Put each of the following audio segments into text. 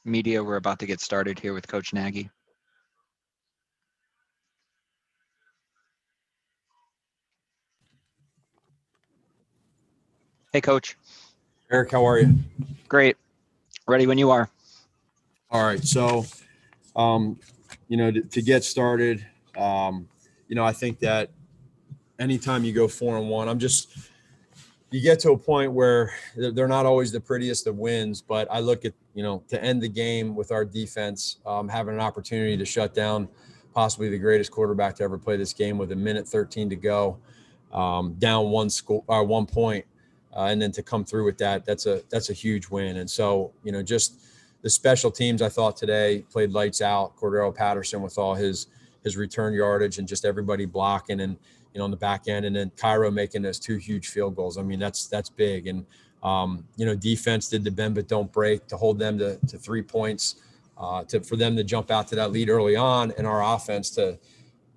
Media, we're about to get started here with Coach Nagy. Hey, Coach. Eric, how are you? Great. Ready when you are. All right. So, to get started, I think that anytime you go 4-1, you get to a point where they're not always the prettiest of wins, but I look at, to end the game with our defense, having an opportunity to shut down possibly the greatest quarterback to ever play this game with 1:13 to go, down 1 point. And then to come through with that's a huge win. And so, just the special teams I thought today played lights out. Cordero Patterson with all his return yardage and just everybody blocking and, on the back end. And then Cairo making those 2 huge field goals. I mean, that's big. And, defense did the bend but don't break to hold them to 3 points, for them to jump out to that lead early on, and our offense to,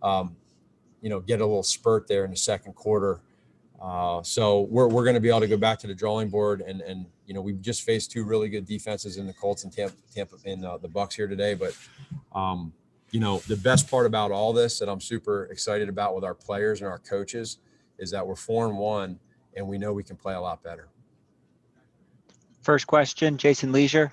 get a little spurt there in the second quarter. So we're going to be able to go back to the drawing board, and we've just faced 2 really good defenses in the Colts and Tampa and the Bucs here today. But the best part about all this that I'm super excited about with our players and our coaches is that we're 4-1, and we know we can play a lot better. First question, Jason Leisure.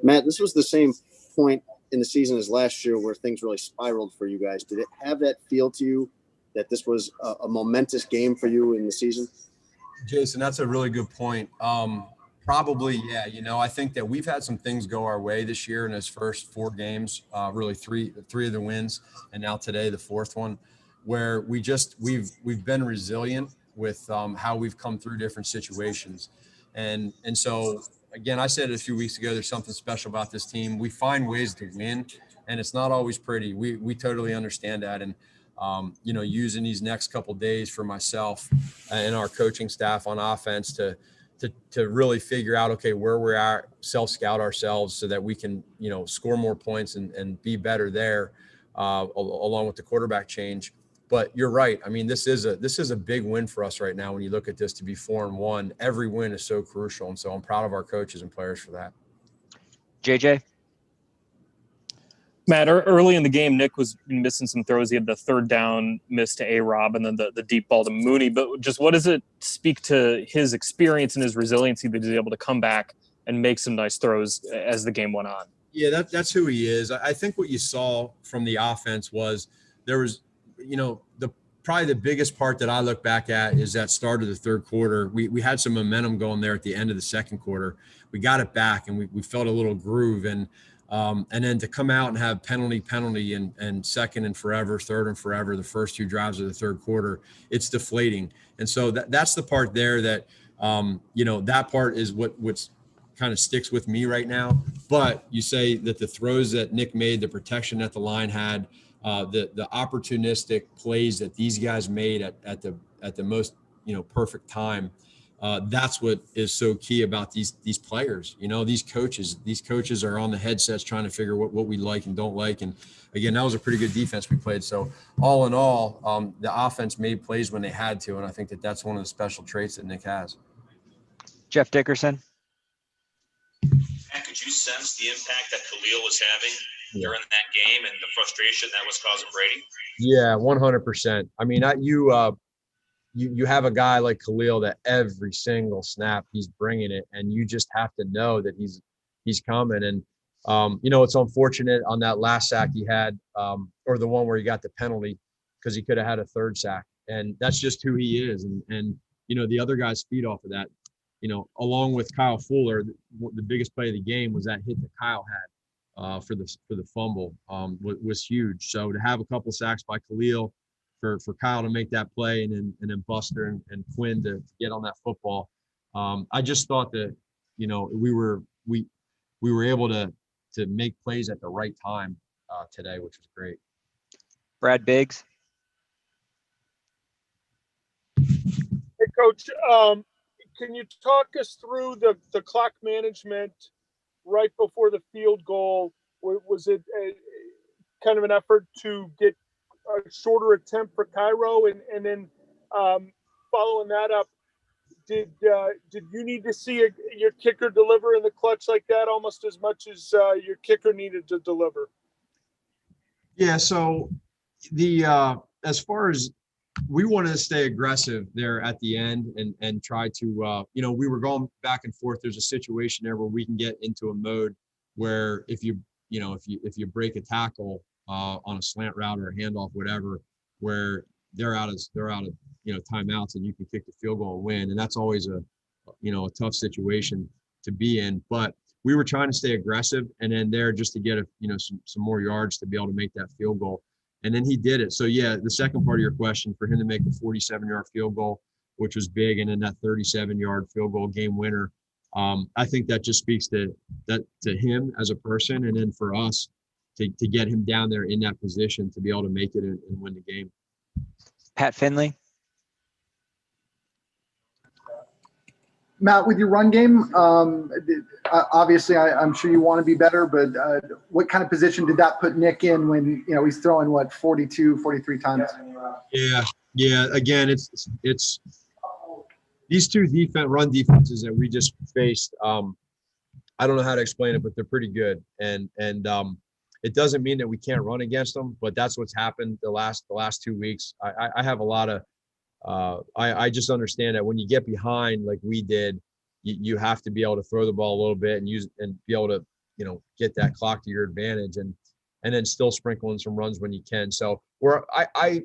Matt, this was the same point in the season as last year where things really spiraled for you guys. Did it have that feel to you that this was a momentous game for you in the season? Jason, that's a really good point. Probably, yeah. I think that we've had some things go our way this year in those first 4 games, really three of the wins, and now today the 4th one, where we've been resilient with how we've come through different situations, and so again, I said it a few weeks ago. There's something special about this team. We find ways to win, and it's not always pretty. We totally understand that, and using these next couple of days for myself and our coaching staff on offense to really figure out, okay, where we're at, self-scout ourselves so that we can, score more points and be better there, along with the quarterback change. But you're right. I mean, this is a big win for us right now. When you look at this, to be 4-1, every win is so crucial. And so I'm proud of our coaches and players for that. JJ. Matt, early in the game, Nick was missing some throws. He had the 3rd down miss to A-Rob and then the deep ball to Mooney. But just what does it speak to his experience and his resiliency that he's able to come back and make some nice throws as the game went on? Yeah, that's who he is. I think what you saw from the offense was there was, probably the biggest part that I look back at is that start of the 3rd quarter. We had some momentum going there at the end of the 2nd quarter. We got it back, and we felt a little groove. And then to come out and have penalty and 2nd and forever, 3rd and forever, the first 2 drives of the 3rd quarter, it's deflating. And so that's the part there that, that part is what's kind of sticks with me right now. But you say that the throws that Nick made, the protection that the line had, the opportunistic plays that these guys made at the most, perfect time. That's what is so key about these players. These coaches are on the headsets trying to figure what we like and don't like. And again, that was a pretty good defense we played. So all in all, the offense made plays when they had to. And I think that's one of the special traits that Nick has. Jeff Dickerson. Matt, could you sense the impact that Khalil was having during that game and the frustration that was causing Brady? Yeah, 100%. I mean, you have a guy like Khalil that every single snap he's bringing it, and you just have to know that he's coming. And it's unfortunate on that last sack he had, or the one where he got the penalty, because he could have had a 3rd sack, and that's just who he is. And the other guys feed off of that. Along with Kyle Fuller, the biggest play of the game was that hit that Kyle had for the fumble, was huge. So to have a couple sacks by Khalil, for Kyle to make that play, and then Buster and Quinn to get on that football, I just thought that we were able to make plays at the right time today, which was great. Brad Biggs. Hey, Coach. Can you talk us through the clock management right before the field goal? Was it kind of an effort to get a shorter attempt for Cairo, and then following that up, did you need to see your kicker deliver in the clutch like that almost as much as your kicker needed to deliver? Yeah. So as far as we wanted to stay aggressive there at the end and try to, we were going back and forth. There's a situation there where we can get into a mode where if you break a tackle on a slant route or a handoff, whatever, where they're out of timeouts and you can kick the field goal and win. And that's always a tough situation to be in. But we were trying to stay aggressive and then there just to get some more yards to be able to make that field goal. And then he did it. So yeah, the second part of your question, for him to make a 47-yard field goal, which was big, and then that 37-yard field goal game winner, I think that just speaks to him as a person, and then for us to get him down there in that position to be able to make it and win the game. Pat Finley. Matt, with your run game, obviously I'm sure you want to be better, but what kind of position did that put Nick in when, he's throwing 42, 43 times? Yeah. Again, it's these two run defenses that we just faced. I don't know how to explain it, but they're pretty good. And it doesn't mean that we can't run against them, but that's what's happened the last 2 weeks. I have a lot of, I just understand that when you get behind like we did, you have to be able to throw the ball a little bit and be able to, get that clock to your advantage and then still sprinkle in some runs when you can. So I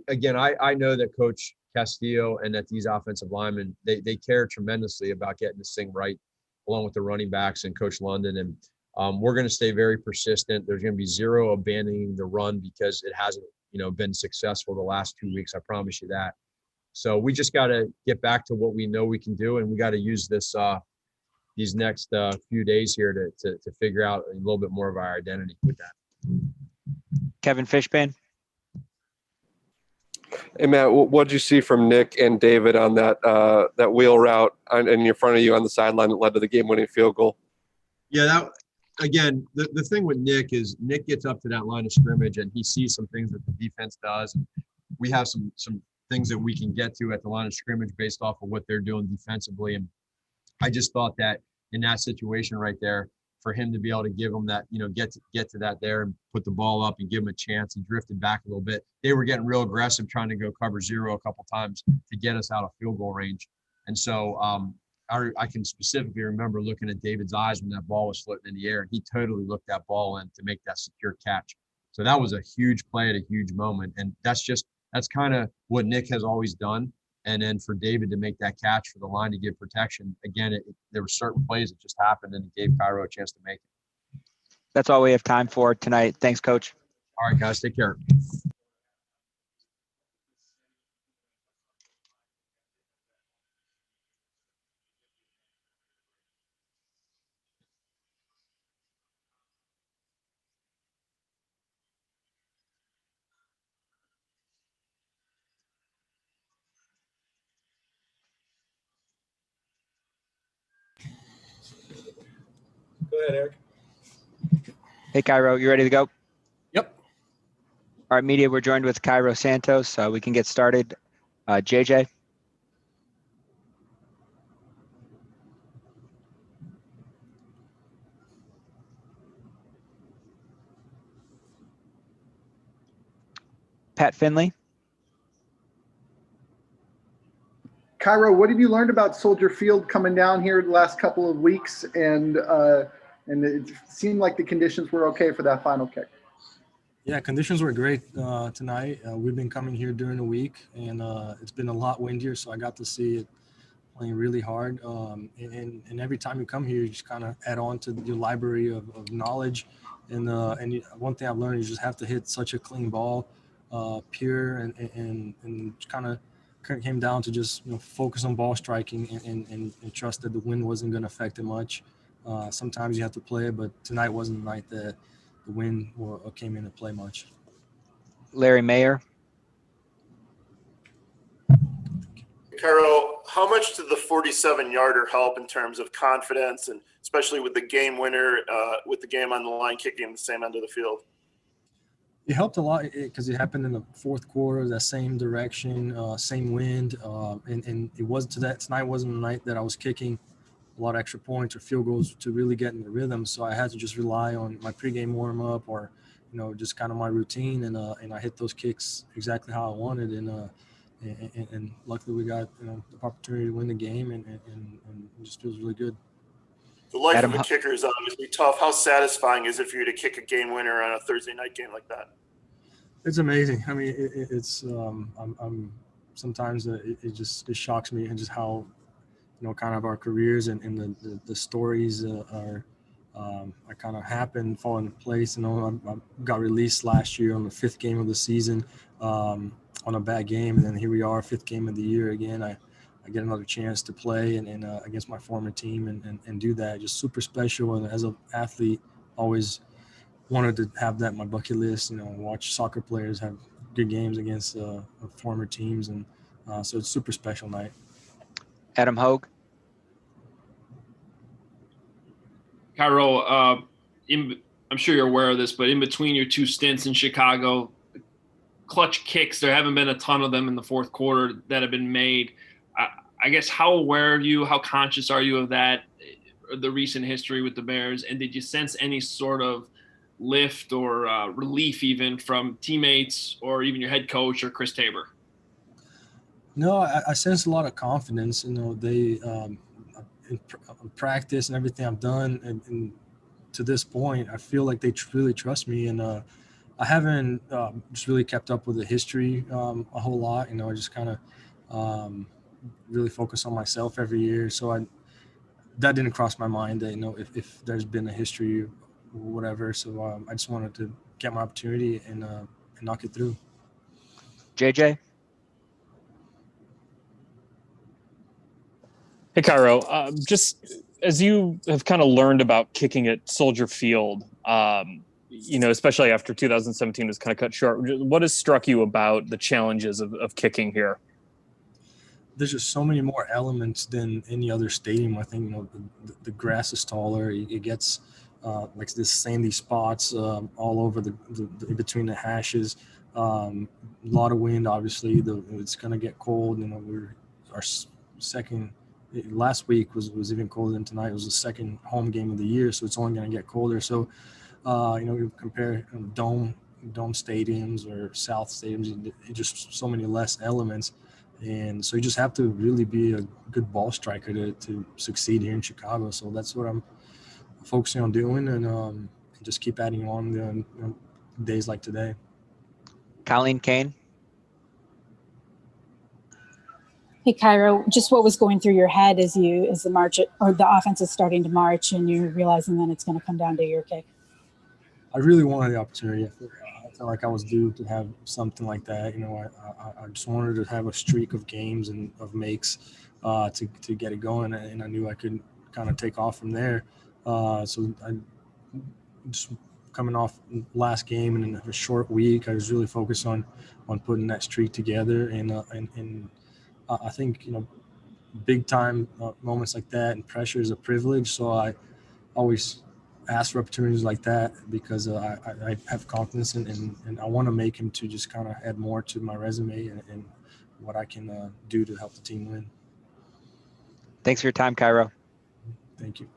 know that Coach Castillo and that these offensive linemen, they care tremendously about getting this thing right, along with the running backs and Coach London. And we're going to stay very persistent. There's going to be zero abandoning the run because it hasn't, been successful the last 2 weeks. I promise you that. So we just got to get back to what we know we can do, and we got to use these next few days here to figure out a little bit more of our identity with that. Kevin Fishbane. Hey Matt, what did you see from Nick and David on that wheel route in front of you on the sideline that led to the game-winning field goal? Yeah, again, the thing with Nick is Nick gets up to that line of scrimmage and he sees some things that the defense does, and we have some things that we can get to at the line of scrimmage based off of what they're doing defensively. And I just thought that in that situation right there, for him to be able to give them that, get to that there and put the ball up and give him a chance, he drifted back a little bit. They were getting real aggressive trying to go cover zero a couple times to get us out of field goal range. And so I can specifically remember looking at David's eyes when that ball was floating in the air, and he totally looked that ball in to make that secure catch. So that was a huge play at a huge moment. And that's kind of what Nick has always done. And then for David to make that catch for the line to give protection, again, there were certain plays that just happened and it gave Cairo a chance to make it. That's all we have time for tonight. Thanks, Coach. All right, guys, take care. Go ahead, Eric. Hey, Cairo, you ready to go? Yep. All right, media, we're joined with Cairo Santos, so we can get started. JJ. Pat Finley. Cairo, what have you learned about Soldier Field coming down here the last couple of weeks? And it seemed like the conditions were okay for that final kick. Yeah, conditions were great tonight. We've been coming here during the week, and it's been a lot windier, so I got to see it playing really hard. And every time you come here, you just kind of add on to your library of knowledge. And one thing I've learned is you just have to hit such a clean ball, pure, and kind of came down to just focus on ball striking and trust that the wind wasn't going to affect it much. Sometimes you have to play it, but tonight wasn't the night that the wind came into play much. Larry Mayer. Cairo, how much did the 47-yarder help in terms of confidence, and especially with the game winner, with the game on the line, kicking the same end of the field? It helped a lot because it happened in the fourth quarter, that same direction, same wind, and it was tonight wasn't the night that I was kicking a lot of extra points or field goals to really get in the rhythm. So I had to just rely on my pregame warm up or, just kind of my routine, and I hit those kicks exactly how I wanted, and luckily we got the opportunity to win the game, and it just feels really good. The life Adam, of a kicker is obviously tough. How satisfying is it for you to kick a game winner on a Thursday night game like that? It's amazing. I mean, it's I'm sometimes it shocks me, and just how kind of our careers and the stories are kind of happened, fall into place. I got released last year on the 5th game of the season on a bad game, and then here we are, 5th game of the year again. I get another chance to play and against my former team and do that. Just super special. And as an athlete, always wanted to have that on my bucket list. Watch soccer players have good games against former teams, and so it's a super special night. Adam Hogue. Cairo, I'm sure you're aware of this, but in between your 2 stints in Chicago, clutch kicks, there haven't been a ton of them in the fourth quarter that have been made. I guess how aware are you, how conscious are you of that, the recent history with the Bears, and did you sense any sort of lift or relief even from teammates or even your head coach or Chris Tabor? No, I sense a lot of confidence. They in practice and everything I've done, and to this point, I feel like they really trust me. And I haven't just really kept up with the history a whole lot. I just kind of really focus on myself every year. So that didn't cross my mind that if there's been a history or whatever. So I just wanted to get my opportunity and knock it through. JJ. Hey, Cairo, just as you have kind of learned about kicking at Soldier Field, especially after 2017 was kind of cut short, what has struck you about the challenges of kicking here? There's just so many more elements than any other stadium. I think, the grass is taller. It gets like this sandy spots all over the between the hashes. A lot of wind, obviously. It's going to get cold. Our second – last week was even colder than tonight. It was the second home game of the year, so it's only going to get colder. So, you compare dome stadiums or south stadiums, just so many less elements. And so you just have to really be a good ball striker to succeed here in Chicago. So that's what I'm focusing on doing, and just keep adding on the days like today. Colleen Kane. Hey, Cairo, just what was going through your head as the march or the offense is starting to march and you're realizing that it's going to come down to your kick? I really wanted the opportunity. I felt like I was due to have something like that. I just wanted to have a streak of games and of makes to get it going, and I knew I could kind of take off from there. So I just coming off last game and in a short week, I was really focused on putting that streak together, and I think big time moments like that and pressure is a privilege. So I always ask for opportunities like that because I have confidence and I want to make him to just kind of add more to my resume and what I can do to help the team win. Thanks for your time, Cairo. Thank you.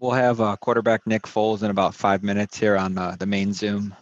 We'll have quarterback Nick Foles in about 5 minutes here on the main Zoom.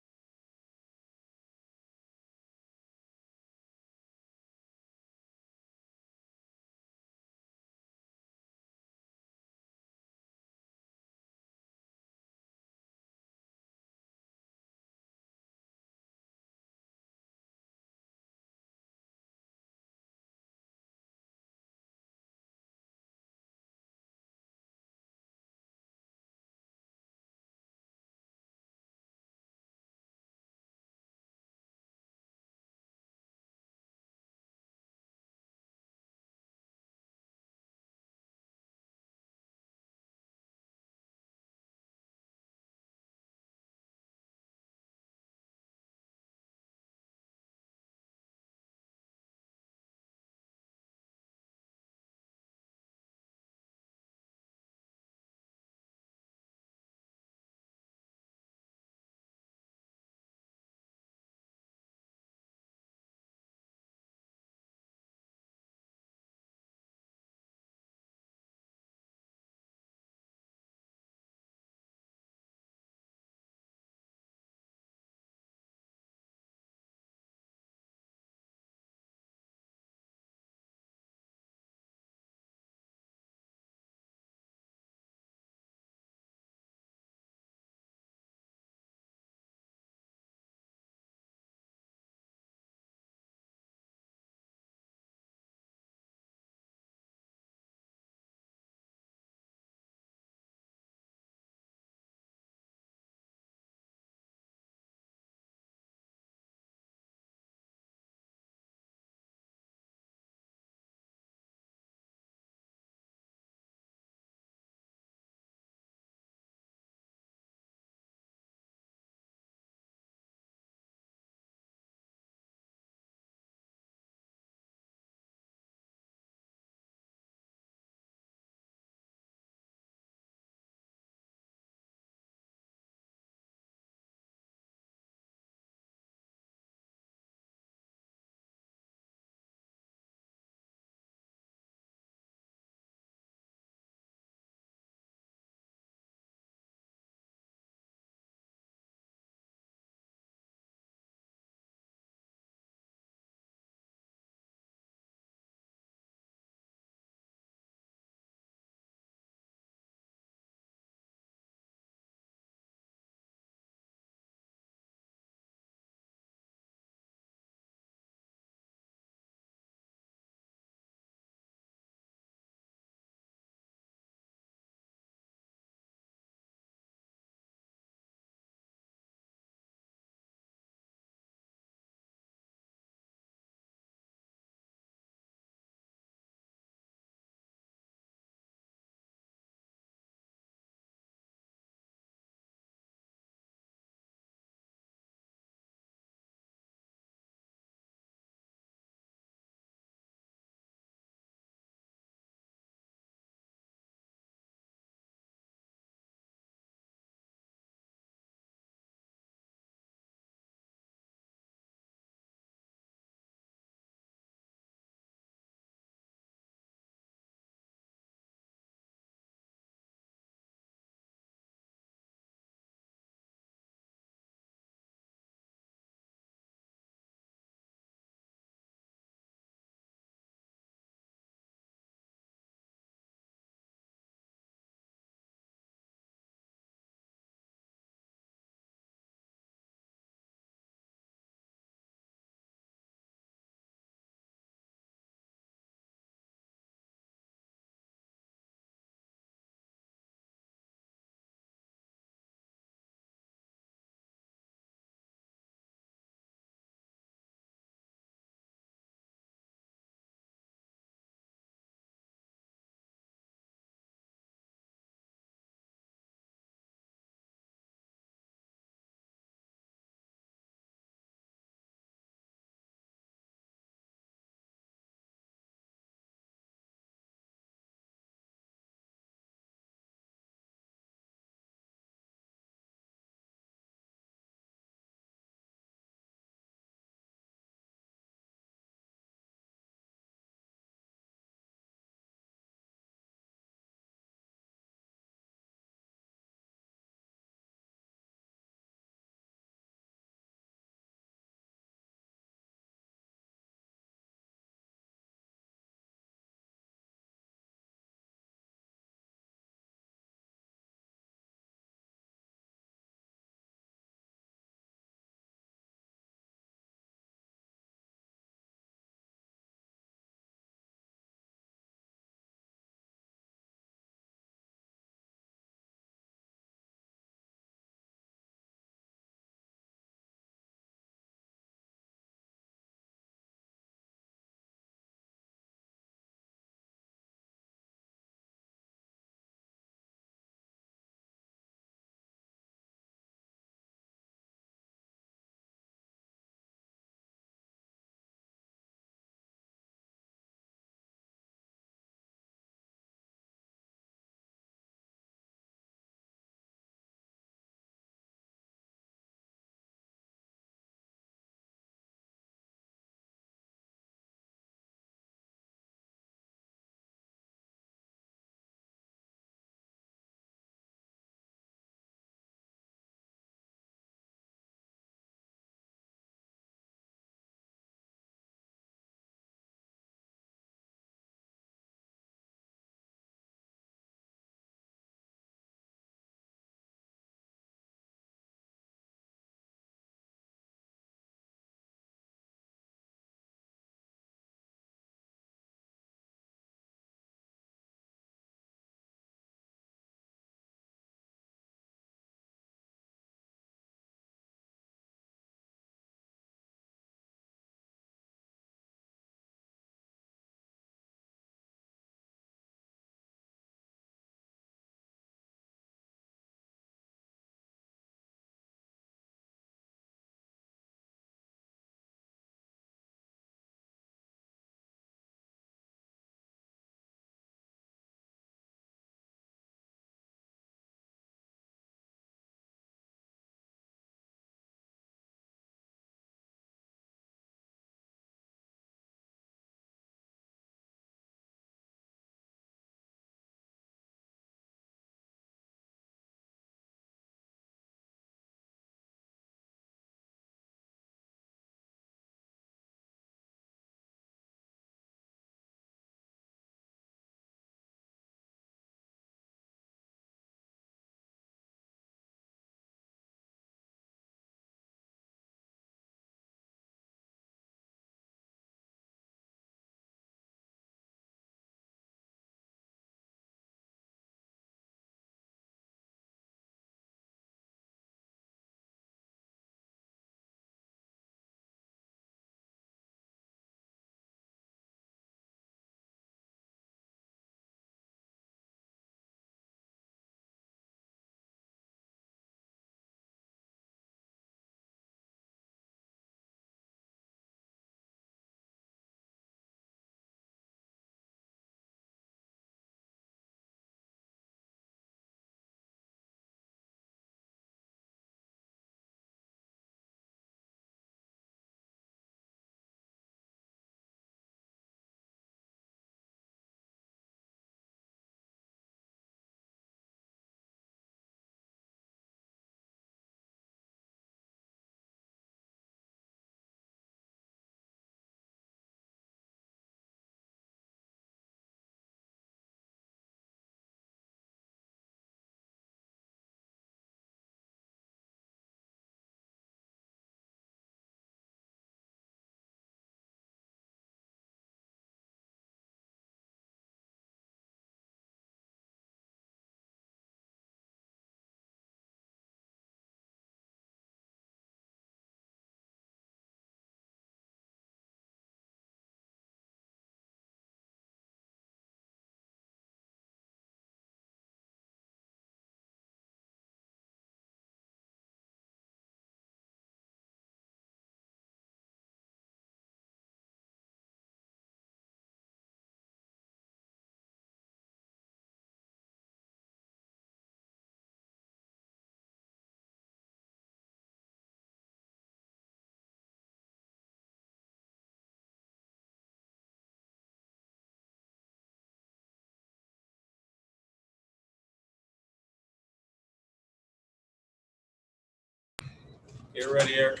Get ready, Eric.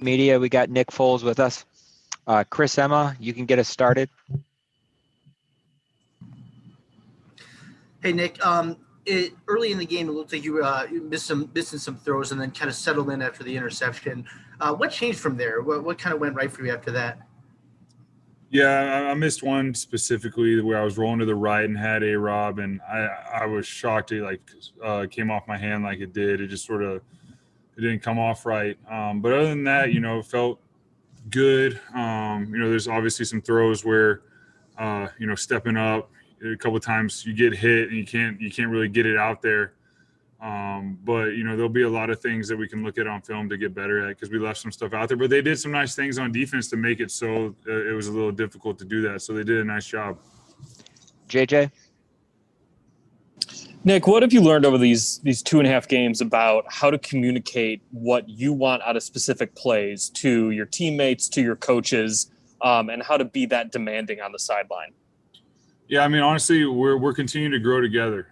Media, we got Nick Foles with us. Chris Emma, you can get us started. Hey Nick, early in the game, it looked like you missing some throws and then kind of settled in after the interception. What changed from there? What kind of went right for you after that? Yeah, I missed one specifically where I was rolling to the right and had A-Rob, and I was shocked it came off my hand like it did. It just it didn't come off right. But other than that, it felt good. There's obviously some throws where, stepping up a couple of times you get hit and you can't really get it out there. But there'll be a lot of things that we can look at on film to get better at because we left some stuff out there. But they did some nice things on defense to make it so it was a little difficult to do that. So they did a nice job. JJ? Nick, what have you learned over these 2.5 games about how to communicate what you want out of specific plays to your teammates, to your coaches, and how to be that demanding on the sideline? Yeah, I mean, honestly, we're continuing to grow together.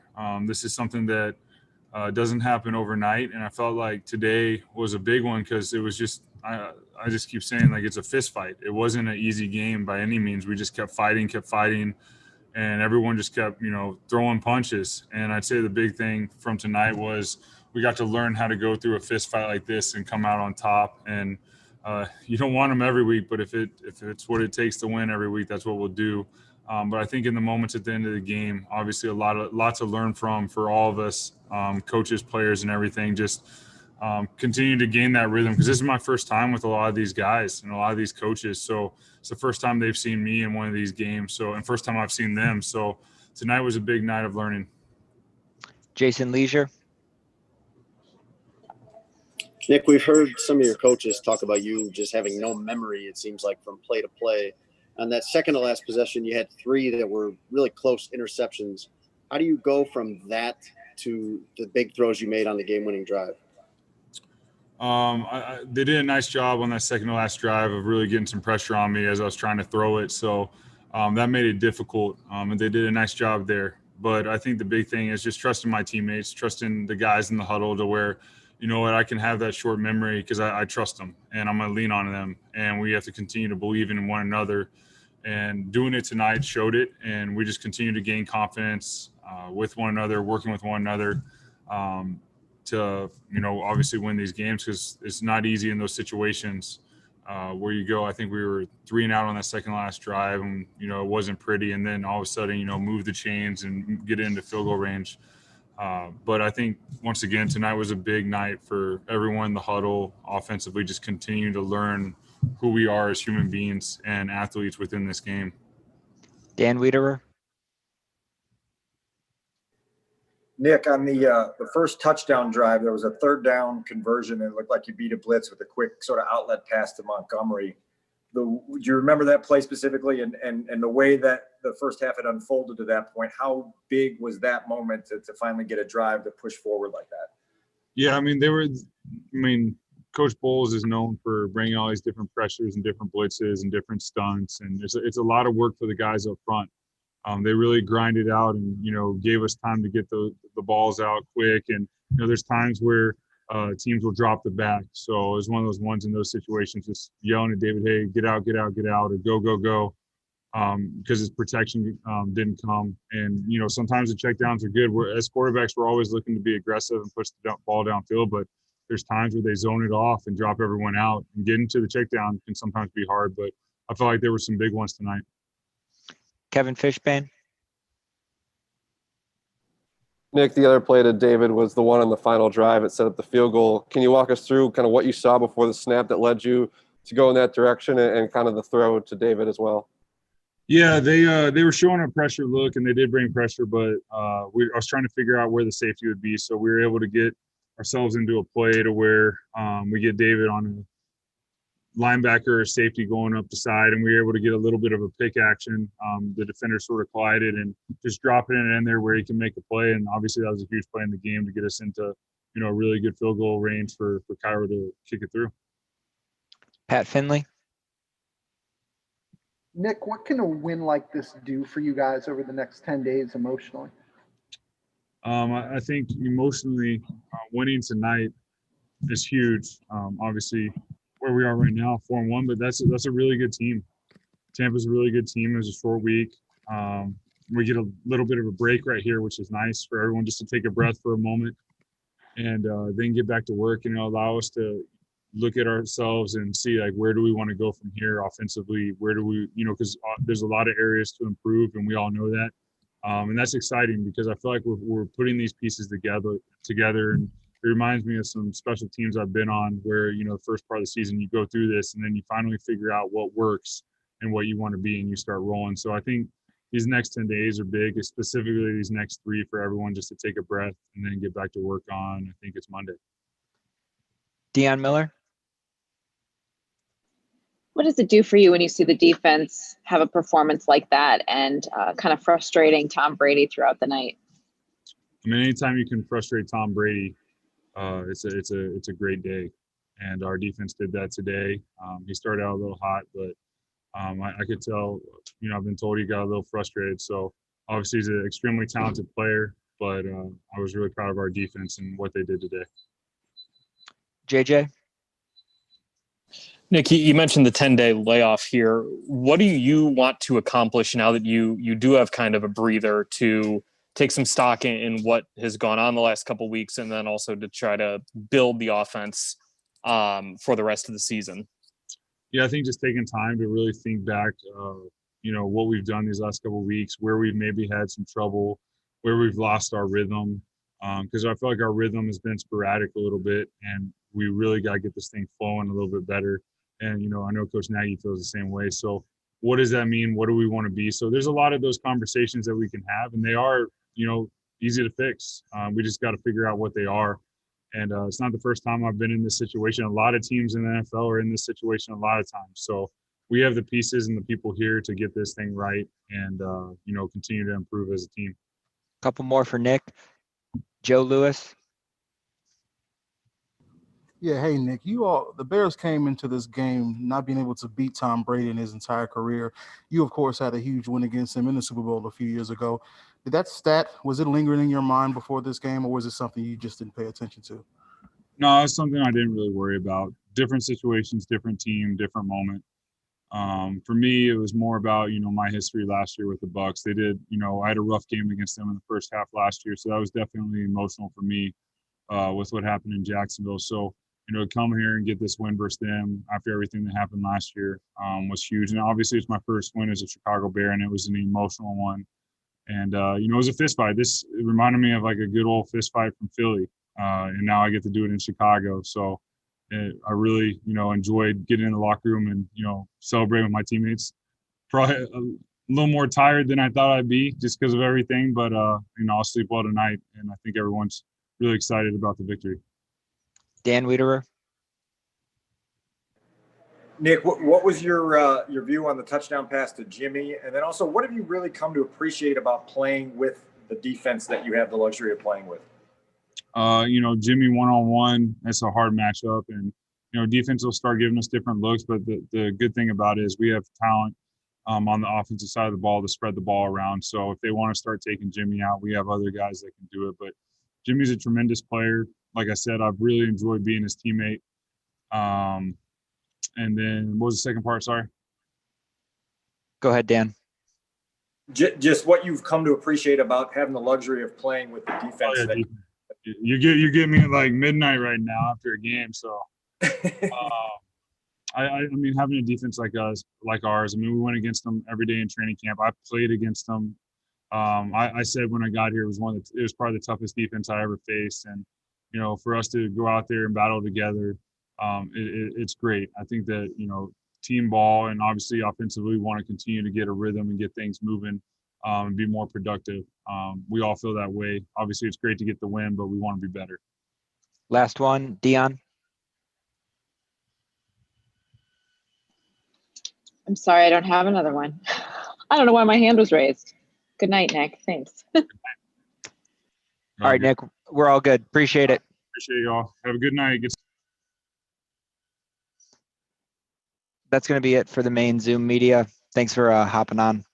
This is something that doesn't happen overnight, and I felt like today was a big one because it was just I just keep saying it's a fist fight. It wasn't an easy game by any means. We just kept fighting, and everyone just kept throwing punches. And I'd say the big thing from tonight was we got to learn how to go through a fist fight like this and come out on top. And you don't want them every week, but if it's what it takes to win every week, that's what we'll do. But I think in the moments at the end of the game, obviously lots to learn from for all of us, coaches, players, and everything. Just continue to gain that rhythm because this is my first time with a lot of these guys and a lot of these coaches. So it's the first time they've seen me in one of these games. And first time I've seen them. So tonight was a big night of learning. Jason Leisure. Nick, we've heard some of your coaches talk about you just having no memory, it seems like, from play to play. On that second to last possession, you had 3 that were really close interceptions. How do you go from that to the big throws you made on the game-winning drive? They did a nice job on that second to last drive of really getting some pressure on me as I was trying to throw it. So that made it difficult, and they did a nice job there. But I think the big thing is just trusting my teammates, trusting the guys in the huddle to where, I can have that short memory because I trust them and I'm going to lean on them. And we have to continue to believe in one another. And doing it tonight showed it. And we just continue to gain confidence with one another, working with one another to, obviously win these games because it's not easy in those situations where you go. I think we were 3 and out on that second last drive and, it wasn't pretty. And then all of a sudden, move the chains and get into field goal range. But I think, once again, tonight was a big night for everyone in the huddle. Offensively, just continue to learn who we are as human beings and athletes within this game. Dan Wiederer. Nick, on the first touchdown drive, there was a 3rd down conversion. It looked like you beat a blitz with a quick sort of outlet pass to Montgomery. Do you remember that play specifically and the way that the first half had unfolded to that point? How big was that moment to finally get a drive to push forward like that? Yeah, Coach Bowles is known for bringing all these different pressures and different blitzes and different stunts, and it's a lot of work for the guys up front. They really grinded out and gave us time to get the balls out quick. And there's times where teams will drop the back. So it was one of those ones in those situations, just yelling at David, hey, get out, or go. Because his protection didn't come. And, sometimes the checkdowns are good. As quarterbacks, we're always looking to be aggressive and push the ball downfield. But there's times where they zone it off and drop everyone out. And getting to the checkdown can sometimes be hard. But I felt like there were some big ones tonight. Kevin Fishbane. Nick, the other play to David was the one on the final drive that set up the field goal. Can you walk us through kind of what you saw before the snap that led you to go in that direction and kind of the throw to David as well? Yeah, they were showing a pressure look, and they did bring pressure, but I was trying to figure out where the safety would be. So we were able to get ourselves into a play to where we get David on a linebacker or safety going up the side, and we were able to get a little bit of a pick action. The defender sort of collided and just dropping it in there where he can make a play. And obviously that was a huge play in the game to get us into, a really good field goal range for Cairo to kick it through. Pat Finley. Nick, what can a win like this do for you guys over the next 10 days emotionally? I think emotionally, winning tonight is huge. Obviously, where we are right now, 4-1, but that's a really good team. Tampa's a really good team. It was a short week. We get a little bit of a break right here, which is nice for everyone just to take a breath for a moment and then get back to work, and allow us to look at ourselves and see, like, where do we want to go from here offensively? Where do we, because there's a lot of areas to improve, and we all know that. And that's exciting because I feel like we're putting these pieces together, and it reminds me of some special teams I've been on where, the first part of the season you go through this and then you finally figure out what works and what you want to be, and you start rolling. So I think these next 10 days are big, specifically these next 3 for everyone just to take a breath and then get back to work on, I think it's Monday. Dion Miller. What does it do for you when you see the defense have a performance like that and kind of frustrating Tom Brady throughout the night? I mean, anytime you can frustrate Tom Brady, it's a great day, and our defense did that today. He started out a little hot, but I could tell, I've been told he got a little frustrated. So obviously he's an extremely talented player, but I was really proud of our defense and what they did today. JJ. Nick, you mentioned the 10-day layoff here. What do you want to accomplish now that you do have kind of a breather to take some stock in what has gone on the last couple of weeks, and then also to try to build the offense for the rest of the season? Yeah, I think just taking time to really think back, what we've done these last couple of weeks, where we've maybe had some trouble, where we've lost our rhythm, because I feel like our rhythm has been sporadic a little bit, and we really got to get this thing flowing a little bit better. And, I know Coach Nagy feels the same way. So what does that mean? What do we want to be? So there's a lot of those conversations that we can have, and they are, easy to fix. We just got to figure out what they are. And it's not the first time I've been in this situation. A lot of teams in the NFL are in this situation a lot of times. So we have the pieces and the people here to get this thing right and, continue to improve as a team. Couple more for Nick. Joe Lewis. Yeah, hey Nick, the Bears came into this game not being able to beat Tom Brady in his entire career. You, of course, had a huge win against him in the Super Bowl a few years ago. Did that stat, was it lingering in your mind before this game, or was it something you just didn't pay attention to? No, it's something I didn't really worry about. Different situations, different team, different moment. For me, it was more about, my history last year with the Bucs. They did, I had a rough game against them in the first half last year, so that was definitely emotional for me with what happened in Jacksonville. So, come here and get this win versus them after everything that happened last year was huge. And obviously it's my first win as a Chicago Bear, and it was an emotional one. And, it was a fist fight. It reminded me of like a good old fist fight from Philly. And now I get to do it in Chicago. So I really, enjoyed getting in the locker room and, celebrating with my teammates. Probably a little more tired than I thought I'd be just because of everything. But, I'll sleep well tonight. And I think everyone's really excited about the victory. Dan Wiederer. Nick, what was your view on the touchdown pass to Jimmy? And then also, what have you really come to appreciate about playing with the defense that you have the luxury of playing with? Jimmy one-on-one, that's a hard matchup. And, defense will start giving us different looks. But the good thing about it is we have talent on the offensive side of the ball to spread the ball around. So if they want to start taking Jimmy out, we have other guys that can do it. But Jimmy's a tremendous player. Like I said, I've really enjoyed being his teammate. And then what was the second part? Sorry. Go ahead, Dan. Just what you've come to appreciate about having the luxury of playing with the defense. Oh, yeah, you get me at like midnight right now after a game. So, I mean, having a defense like ours. I mean, we went against them every day in training camp. I played against them. I said when I got here, it was probably the toughest defense I ever faced. And, for us to go out there and battle together, it's great. I think that, team ball and obviously offensively, we want to continue to get a rhythm and get things moving and be more productive. We all feel that way. Obviously, it's great to get the win, but we want to be better. Last one, Dion. I'm sorry, I don't have another one. I don't know why my hand was raised. Good night, Nick. Thanks. All right, Nick, we're all good. Appreciate it. Appreciate y'all. Have a good night. That's going to be it for the main Zoom media. Thanks for hopping on.